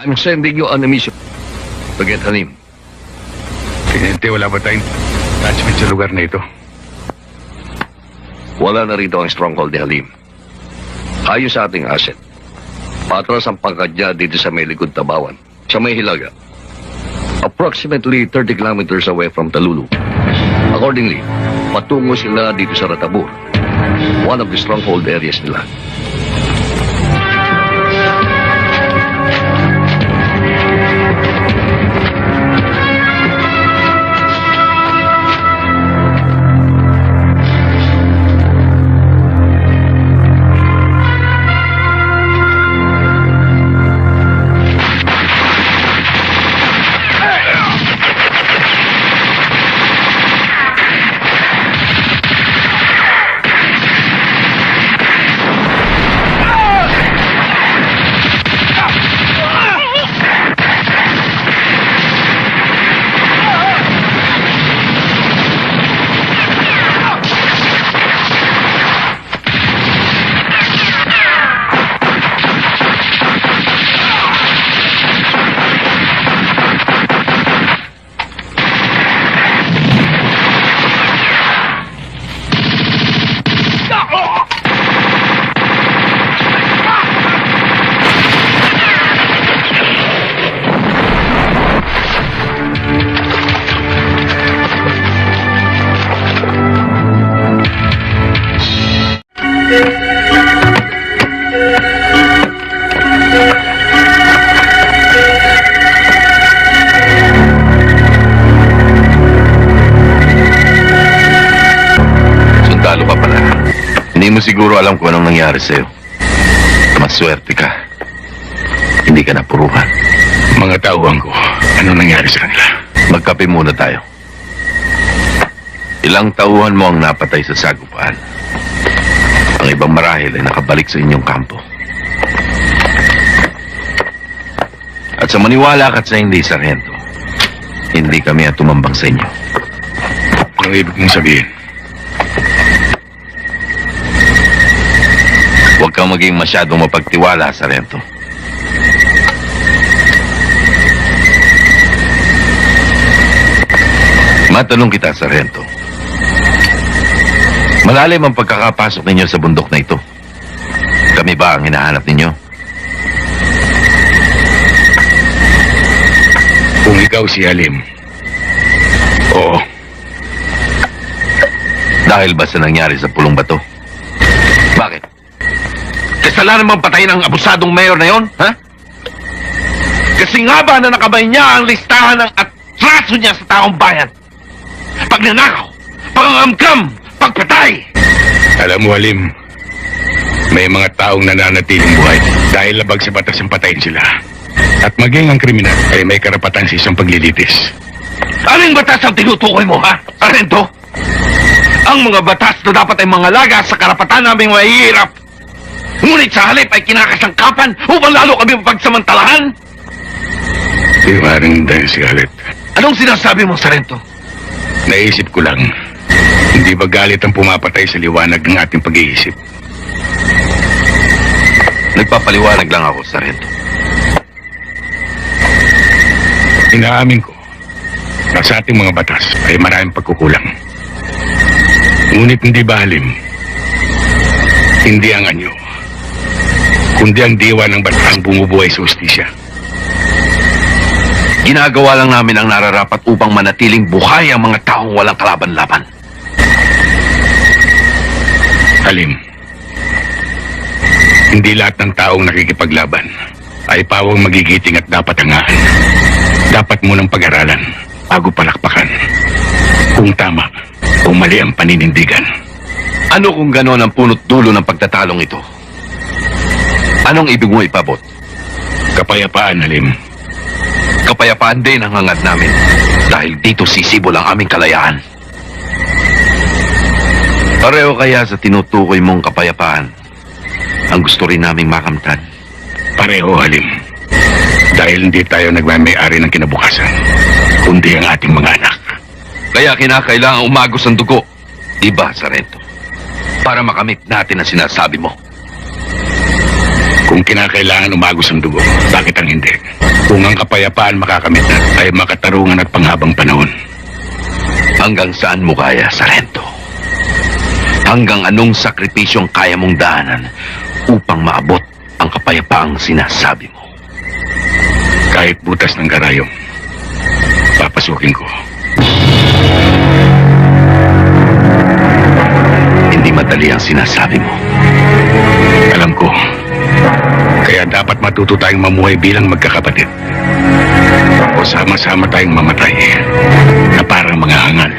I'm sending you on a mission. Forget Halim. Tinente, wala ba tayong attachment sa lugar na ito? Wala na rito ang stronghold ni Halim. Ayos sa ating asset. Patras ang pangkat niya dito sa may likod Tabawan, sa may Hilaga. Approximately 30 kilometers away from Talulu. Accordingly, patungo sila dito sa Ratabur, one of the stronghold areas nila. Sundalo ka pala. Hindi mo siguro alam kung anong nangyari sa'yo. Maswerte ka. Hindi ka napuruhan. Mga tauhan ko, ano nangyari sa kanila? Magkape muna tayo. Ilang tauhan mo ang napatay sa sagupaan. Ang ibang marahil ay nakabalik sa inyong kampo. At sa maniwala ka at sa hindi, Sargento, hindi kami at tumambang sa inyo. Anong ibig mong sabihin? Huwag kang maging masyadong mapagtiwala, Sargento. Matanong kita, Sargento. Malalim ang pagkakapasok ninyo sa bundok na ito. Kami ba ang hinahanap ninyo? Kung ikaw si Halim, oo. Dahil ba sa nangyari sa Pulong Bato? Bakit? Kasalanan bang patayin ang abusadong mayor na yon, ha? Kasi nga ba na nakabay niya ang listahan ng atraso niya sa taong bayan? Pagnanakaw, pangangamkam, pagpatay! Alam mo, Halim, may mga taong nananatiling buhay dahil labag sa batas ang patayin sila. At maging ang kriminal ay may karapatan sa isang paglilitis. Aling batas ang tinutukoy mo, ha? Sargento? Ang mga batas na dapat ay mga laga sa karapatan naming mahihirap. Ngunit sa halip ay kinakasangkapan upang lalo kami mapagsamantalahan. Di maaaring dahil si Galit. Anong sinasabi mo, Sargento? Naisip ko lang, hindi ba galit ang pumapatay sa liwanag ng ating pag-iisip? Nagpapaliwanag lang ako, Sargento. Inaamin ko na sa ating mga batas ay maraming pagkukulang. Ngunit hindi ba, Halim, hindi ang anyo, kundi ang diwa ng batas ang bumubuhay sa hustisya. Ginagawa lang namin ang nararapat upang manatiling buhay ang mga taong walang kalaban-laban. Halim, hindi lahat ng taong nakikipaglaban ay pawang magigiting at dapat hangaan. Dapat munang pag-aralan bago palakpakan. Kung tama o mali ang paninindigan. Ano kung gano'n ang punot dulo ng pagtatalong ito? Anong ibig mo ipabot? Kapayapaan, Halim. Kapayapaan din ang hangad namin dahil dito sisibol ang aming kalayaan. Pareho kaya sa tinutukoy mong kapayapaan ang gusto rin naming makamtan? Pareho, Halim. Dahil hindi tayo nagmamay-ari ng kinabukasan, kundi ang ating mga anak. Kaya kinakailangan umagos ang dugo, di ba, Sargento? Para makamit natin ang sinasabi mo. Kung kinakailangan umagos ang dugo, bakit ang hindi? Kung ang kapayapaan makakamit ay makatarungan at panghabang panahon. Hanggang saan mo kaya, Sargento? Hanggang anong sakripisyong kaya mong daanan upang maabot ang kapayapaang sinasabi mo? Kahit butas ng karayom, papasukin ko. Hindi madali ang sinasabi mo. Alam ko. Kaya dapat matuto tayong mamuhay bilang magkakapatid. O sama-sama tayong mamatay na parang mga hangal.